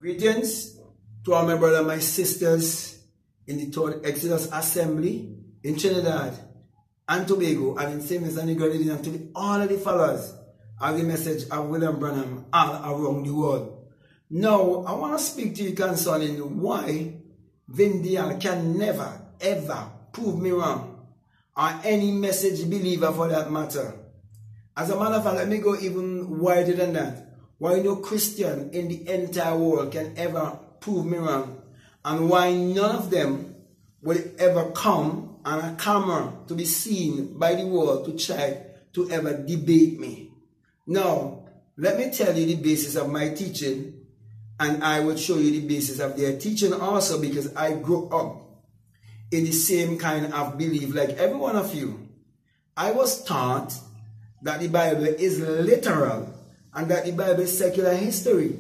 Greetings to all my brothers and my sisters in the third Exodus Assembly in Trinidad and Tobago and in St. Vincent and the Grenadines, and to all of the followers of the message of William Branham all around the world. Now, I want to speak to you concerning why Vin Dayal can never, ever prove me wrong, or any message believer for that matter. As a matter of fact, let me go even wider than that. Why no Christian in the entire world can ever prove me wrong, and why none of them will ever come on a camera to be seen by the world to try to ever debate me. Now, let me tell you the basis of my teaching, and I will show you the basis of their teaching also, because I grew up in the same kind of belief like every one of you. I was taught that the Bible is literal and that the Bible is secular history.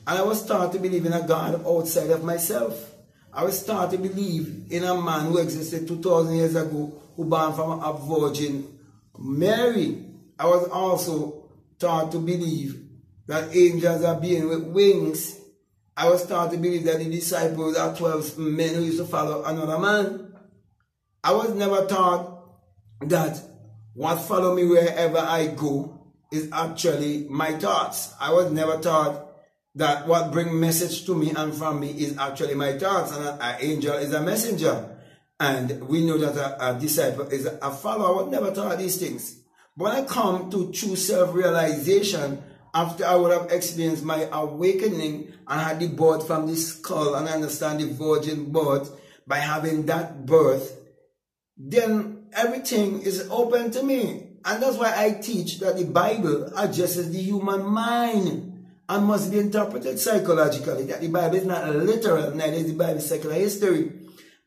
And I was taught to believe in a God outside of myself. I was taught to believe in a man who existed 2,000 years ago, who born from a virgin Mary. I was also taught to believe that angels are beings with wings. I was taught to believe that the disciples are 12 men who used to follow another man. I was never taught that what follow me wherever I go is actually my thoughts. I was never taught that what bring message to me and from me is actually my thoughts, and an angel is a messenger. And we know that a disciple is a follower. I was never taught these things. But when I come to true self-realization, after I would have experienced my awakening and had the birth from the skull and understand the virgin birth, by having that birth, then everything is open to me. And that's why I teach that the Bible addresses the human mind and must be interpreted psychologically. That the Bible is not literal, neither is the Bible secular history.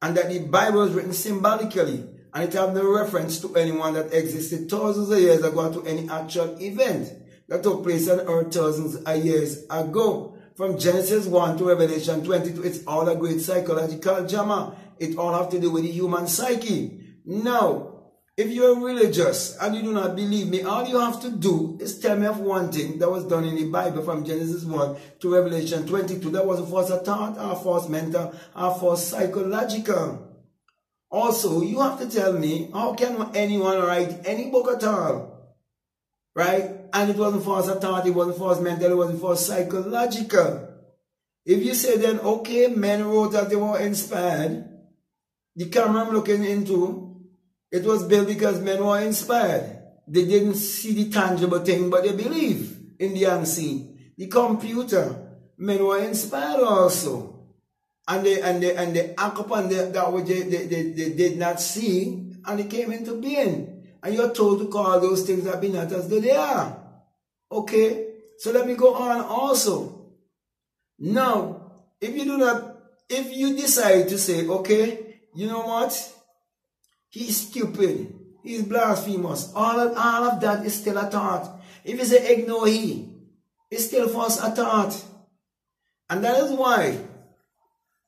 And that the Bible is written symbolically, and it has no reference to anyone that existed thousands of years ago, to any actual event that took place on earth thousands of years ago. From Genesis 1 to Revelation 22, it's all a great psychological drama. It all has to do with the human psyche. Now, if you're religious and you do not believe me, all you have to do is tell me of one thing that was done in the Bible from Genesis 1 to Revelation 22 that was a false thought, or false mental, or false psychological. Also, you have to tell me, how can anyone write any book at all? Right? And it wasn't false thought, it wasn't false mental, it wasn't false psychological. If you say then, okay, men wrote that they were inspired, the camera I'm looking into, it was built because men were inspired. They didn't see the tangible thing, but they believe in the unseen. The computer, men were inspired also. And they act upon that which they did not see, and it came into being. And you're told to call those things that be not as though they are. Okay? So let me go on also. Now, if you decide to say, okay, you know what? He's stupid. He's blasphemous. All of that is still a thought. If you say ignore he, it's still false a thought. And that is why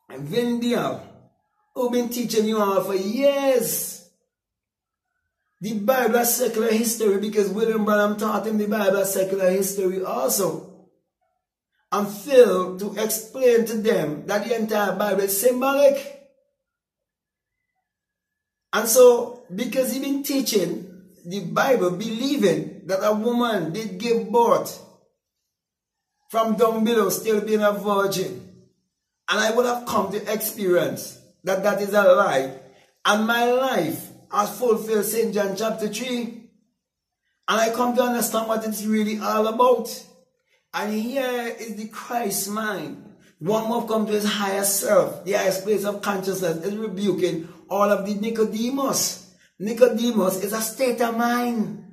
Vin Dayal, who's been teaching you all for years, the Bible is secular history, because William Branham taught him the Bible is secular history also, and failed to explain to them that the entire Bible is symbolic. And so, because he's been teaching the Bible, believing that a woman did give birth from down below, still being a virgin, and I would have come to experience that that is a lie, and my life has fulfilled St. John chapter 3, and I come to understand what it's really all about. And here is the Christ mind. One must come to his higher self, the highest place of consciousness, is rebuking all of the Nicodemus. Nicodemus is a state of mind,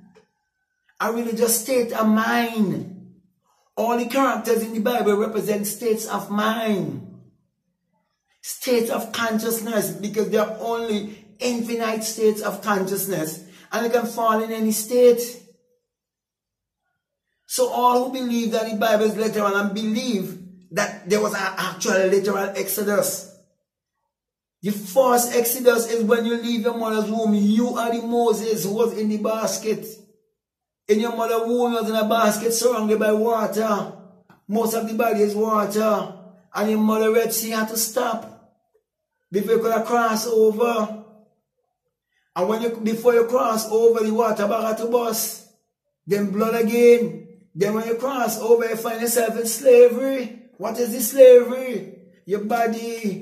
a religious state of mind. All the characters in the Bible represent states of mind, states of consciousness, because they are only infinite states of consciousness, and they can fall in any state. So all who believe that the Bible is literal and believe that there was an actual literal exodus. The first exodus is when you leave your mother's womb. You are the Moses who was in the basket. In your mother's womb, you was in a basket surrounded by water. Most of the body is water. and your mother Red Sea had to stop before you could cross over. And before you cross over, the water bag had to bust. Then blood again. Then when you cross over, you find yourself in slavery. What is the slavery? Your body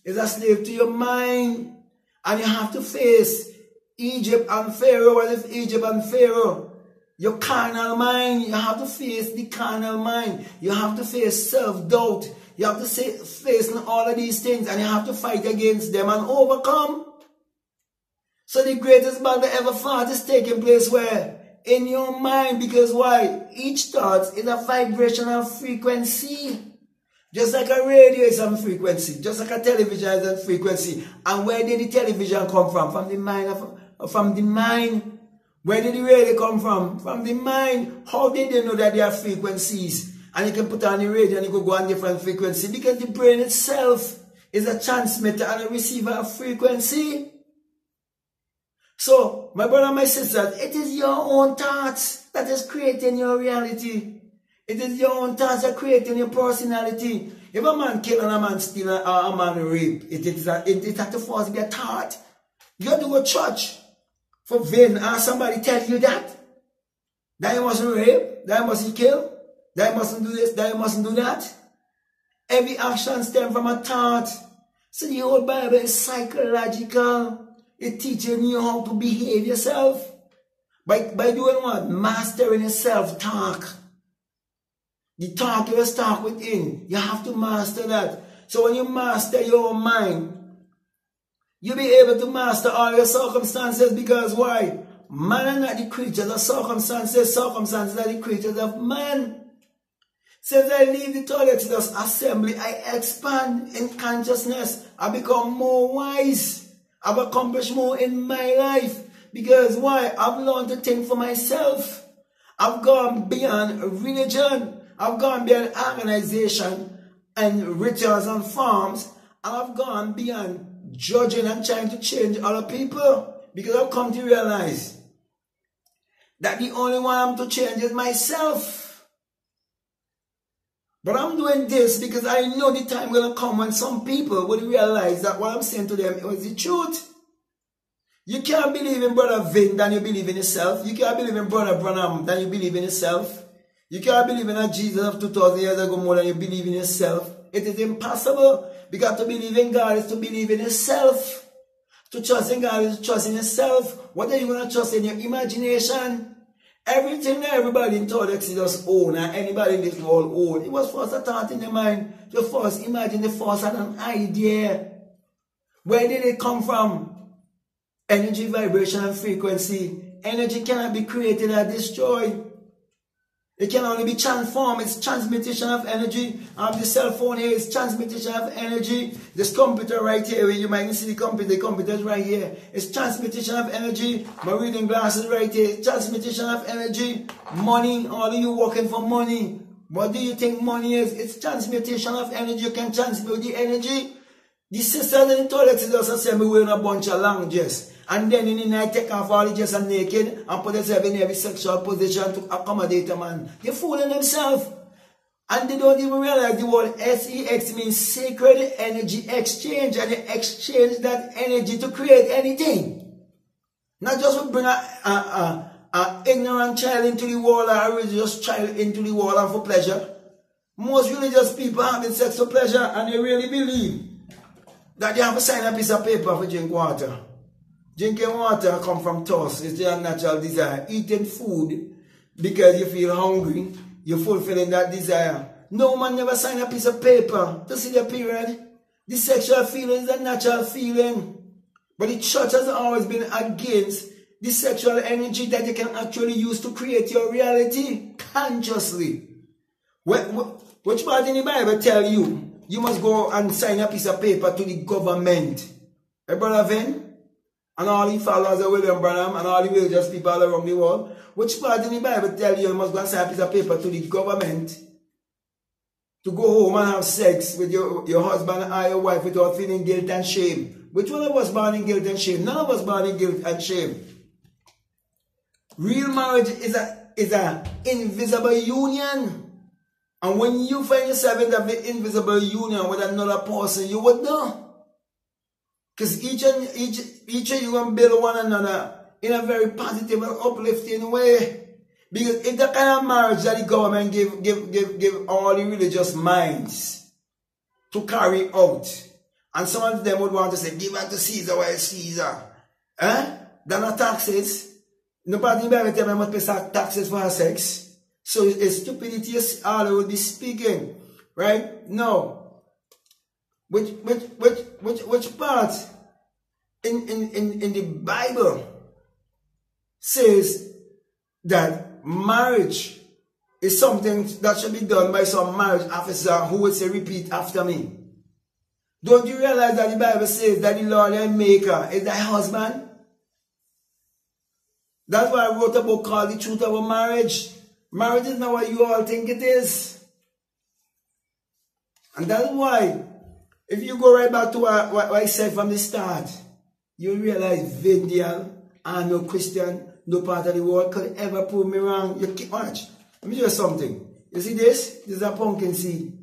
is a slave to your mind. And you have to face Egypt and Pharaoh. What is Egypt and Pharaoh? Your carnal mind. You have to face the carnal mind. You have to face self-doubt. You have to face all of these things. And you have to fight against them and overcome. So the greatest battle ever fought is taking place where? In your mind. Because why? Each thought is a vibrational frequency. Just like a radio is a frequency. Just like a television is a frequency. And where did the television come from? From the mind. From the mind. Where did the radio come from? From the mind. How did they know that there are frequencies? And you can put on the radio and you can go on different frequency. Because the brain itself is a transmitter and a receiver of frequency. So, my brother and my sisters, it is your own thoughts that is creating your reality. It is your own thoughts that are creating your personality. If a man kill and a man steal or a man rape, it has to first be a thought. You have to go to church for Vin and somebody tell you that you mustn't rape, that you mustn't kill, that you mustn't do this, that you mustn't do that. Every action stems from a thought. So the whole Bible is psychological. It teaches you how to behave yourself. By doing what? Mastering your self-talk. The talk you will talk within. You have to master that. So when you master your mind, you'll be able to master all your circumstances. Because why? Man are not the creatures of circumstances. Circumstances are the creatures of man. Since I leave the third Exodus assembly, I expand in consciousness. I become more wise. I've accomplished more in my life. Because why? I've learned to think for myself. I've gone beyond religion. I've gone beyond organization and rituals and forms. And I've gone beyond judging and trying to change other people. Because I've come to realize that the only one I'm to change is myself. But I'm doing this because I know the time will come when some people will realize that what I'm saying to them was the truth. You can't believe in Brother Vin than you believe in yourself. You can't believe in Brother Branham than you believe in yourself. You can't believe in a Jesus of 2,000 years ago more than you believe in yourself. It is impossible. Because to believe in God is to believe in yourself. To trust in God is to trust in yourself. What are you going to trust in? Your imagination? Everything that everybody in third Exodus own and anybody in this world own, it was first a thought in their mind. You first imagine, they first had an idea. Where did it come from? Energy, vibration, and frequency. Energy cannot be created or destroyed. It can only be transformed. It's transmutation of energy. I have the cell phone here. It's transmutation of energy. This computer right here, you might see the computer is right here. It's transmutation of energy. My reading glasses right here. It's transmutation of energy. Money, all of you working for money. What do you think money is? It's transmutation of energy. You can transmute the energy. The sisters in the third Exodus assembly wearing a bunch of long dress. And then in the night take off all the dress and naked and put themselves in every sexual position to accommodate a man. They're fooling themselves. And they don't even realize the word SEX means sacred energy exchange. And they exchange that energy to create anything. Not just to bring an ignorant child into the world or a religious child into the world and for pleasure. Most religious people having sex for pleasure and they really believe that they have to sign a piece of paper for drink water. Drinking water comes from thirst. It's your natural desire. Eating food because you feel hungry, you're fulfilling that desire. No man never sign a piece of paper to see the period. The sexual feeling is a natural feeling. But the church has always been against the sexual energy that you can actually use to create your reality consciously. Which part in the Bible tell you must go and sign a piece of paper to the government? Hey, Brother Vin? And all the followers of William Branham and all the religious people all around the world. Which part in the Bible tell you must go and sign a piece of paper to the government to go home and have sex with your husband or your wife without feeling guilt and shame? Which one of us born in guilt and shame? None of us born in guilt and shame. Real marriage is a invisible union. And when you find yourself in that invisible union with another person, you would know. Because each of you can build one another in a very positive and uplifting way. Because it's the kind of marriage that the government give all the religious minds to carry out. And some of them would want to say, give unto Caesar what is Caesar. They're not taxes. Nobody ever tell me must pay taxes for her sex. So it's stupidity all they would be speaking. Right? No. Which part in the Bible says that marriage is something that should be done by some marriage officer who would say, repeat after me. Don't you realize that the Bible says that the Lord and Maker is thy husband? That's why I wrote a book called The Truth About Marriage. Marriage is not what you all think it is. And that's why, if you go right back to what I said from the start, you realize Vin Dayal and no Christian, no part of the world could ever prove me wrong. You keep watch. Let me show you something. You see this? This is a pumpkin seed.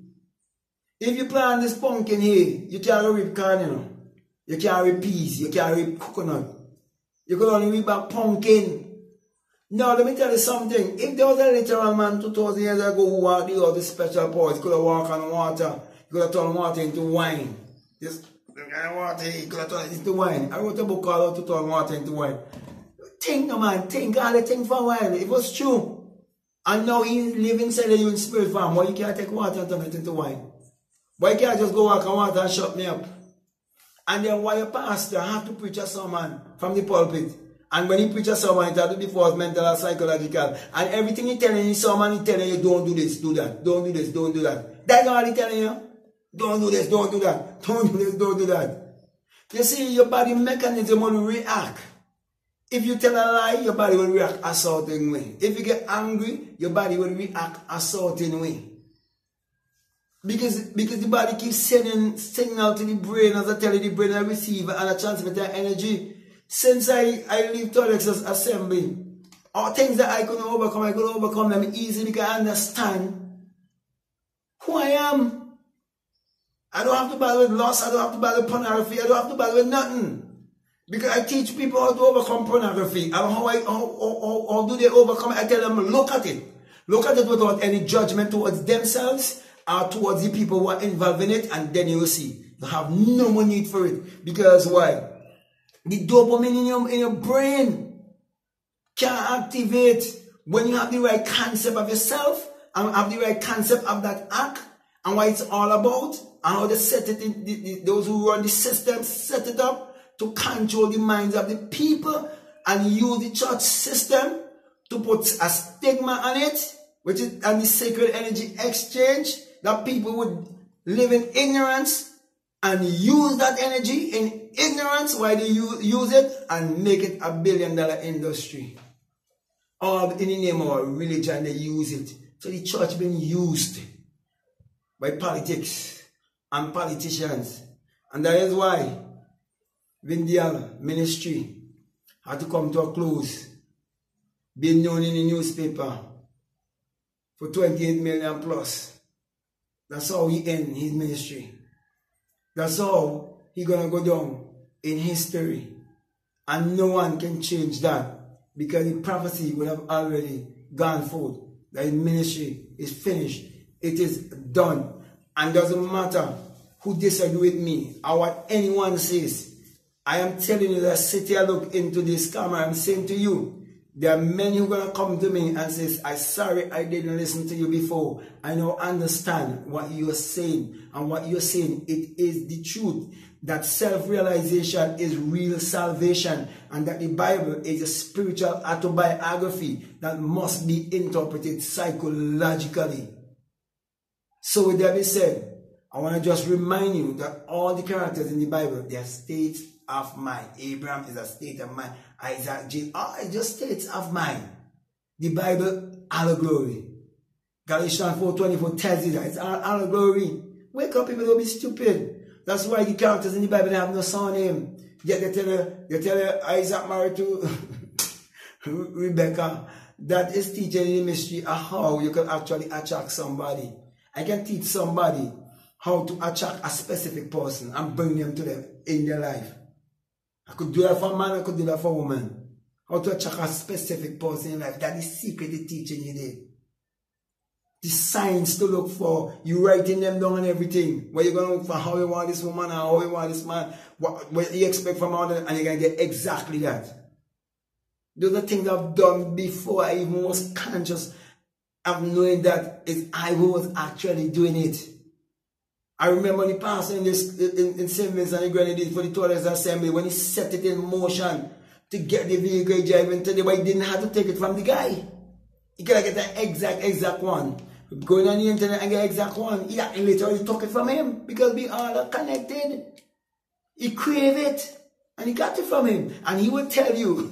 If you plant this pumpkin here, you can't reap corn, you know. You can't reap peas, you can't reap coconut. You could only reap a pumpkin. Now, let me tell you something. If there was a literal man 2,000 years ago who had the special powers, he could have walked on water, he could have turned water into wine. Just water, he could have turned it into wine. I wrote a book called How to Turn Water into Wine. Think, no man, think all the thing for a while. It was true. And now he lives inside of you in spirit form. Why you can't take water and turn it into wine? Why can't I just go walk on water and shut me up? And then why a pastor have to preach a sermon from the pulpit? And when he preaches a sermon, it has to be for mental or psychological. And everything he telling you, sermon he telling you, don't do this, do that. Don't do this, don't do that. That's all he telling you. Don't do this, don't do that. Don't do this, don't do that. You see, your body mechanism will react. If you tell a lie, your body will react a certain way. If you get angry, your body will react a certain way. Because the body keeps sending signal to the brain, as I tell you, the brain will receive and I transmit that energy. Since I leave Toddex's assembly, all things that I could overcome them easily because I understand who I am. I don't have to battle with lust, I don't have to battle with pornography, I don't have to battle with nothing. Because I teach people how to overcome pornography. And how do they overcome it? I tell them, look at it. Look at it without any judgment towards themselves or towards the people who are involved in it, and then you will see. You have no more need for it. Because why? The dopamine in your brain can activate when you have the right concept of yourself and have the right concept of that act and what it's all about and how they set it in, those who run the system set it up to control the minds of the people and use the church system to put a stigma on it, which is and the sacred energy exchange, that people would live in ignorance and use that energy in ignorance while they use it and make it $1 billion industry. All in the name of religion, they use it. So the church been used by politics and politicians. And that is why Vin Dayal ministry had to come to a close, being known in the newspaper for 28 million plus. That's how he end his ministry. That's how he gonna go down in history. And no one can change that because the prophecy would have already gone forth. That his ministry is finished. It is done. And doesn't matter who disagree with me or what anyone says. I am telling you that sit here, look into this camera. I'm saying to you, there are many who are going to come to me and say, I'm sorry I didn't listen to you before. I now understand what you're saying. And what you're saying, it is the truth. That self-realization is real salvation. And that the Bible is a spiritual autobiography that must be interpreted psychologically. So with that being said, I want to just remind you that all the characters in the Bible, they are states of mind. Abraham is a state of mind. Isaac, James, it's just states of mind. The Bible, allegory. Galatians 4:24 tells you that it's allegory. Wake up, people, don't be stupid. That's why the characters in the Bible, they have no surname. Yet they tell you Isaac married to Rebecca. That is teaching in the mystery of how you can actually attract somebody. I can teach somebody how to attract a specific person and bring them to them in their life. I could do that for a man, I could do that for a woman. How to attract a specific person in life. That is secret the teaching you did. The signs to look for. You writing them down and everything. What you're going to look for, how you want this woman and how you want this man. What you expect from all that, and you're going to get exactly that. Those are things I've done before I even was conscious of knowing that I was actually doing it. I remember the pastor in St. Vincent and Grenadine for the Toilets Assembly when he set it in motion to get the vehicle driving to the way he didn't have to take it from the guy. He could get the exact one. Going on the internet and get the exact one. He literally took it from him because we all are connected. He crave it and he got it from him. And he would tell you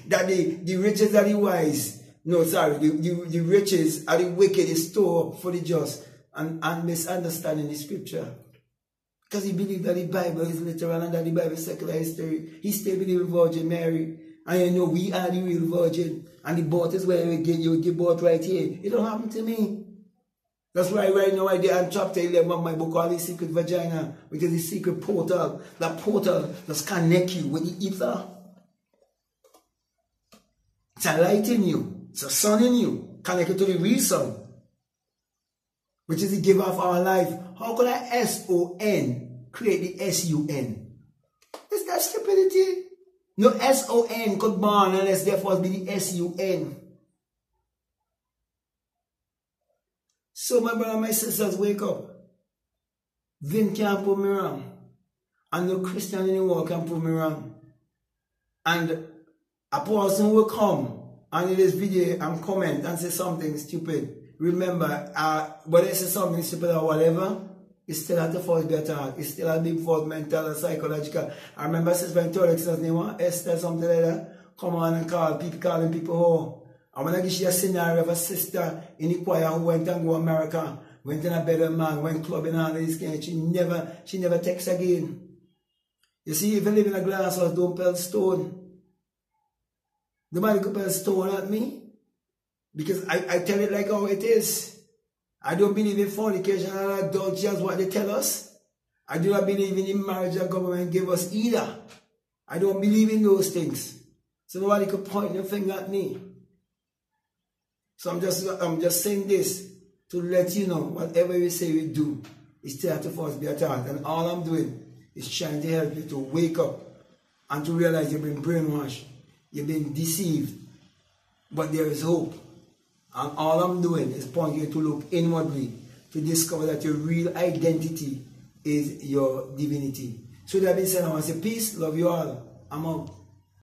that the riches are the wise. No, sorry, the riches are the wicked is stored for the just. And misunderstanding the scripture. Because he believed that the Bible is literal and that the Bible is secular history. He still believes in Virgin Mary. And you know we are the real virgin. And the boat is where you get bought right here. It don't happen to me. That's why right now I did on chapter 11 of my book called The Secret Vagina, which is the secret portal. That portal does connect you with the ether. It's a light in you. It's a sun in you. Connect you to the real sun, which is the giver of our life. How could I S-O-N create the S-U-N? Is that stupidity? No S-O-N could born unless therefore be the S-U-N. So my brother and my sisters, wake up. Vin can't put me wrong. And no Christian in the world can put me wrong. And a person will come and in this video and comment and say something stupid. Remember, whether they say something stupid or whatever, it's still at the false be attack. It's still a big fault, mental and psychological. I remember Sister Victoria's name, Esther, something like that. Come on and calling people home. I want to give you a scenario of a sister in the choir who went and go to America, went in a better man, went clubbing and all this kind. She never texts again. You see, if you live in a glass house, don't pelt stone. Nobody could pelt stone at me. Because I tell it like how it is. I don't believe in fornication and adultery as what they tell us. I do not believe in the marriage that government gave us either. I don't believe in those things. So nobody could point their finger at me. So I'm just saying this to let you know whatever we say we do is still to force be attacked. And all I'm doing is trying to help you to wake up and to realize you've been brainwashed. You've been deceived. But there is hope. And all I'm doing is pointing you to look inwardly to discover that your real identity is your divinity. So that being said, I want to say peace, love you all. I'm out.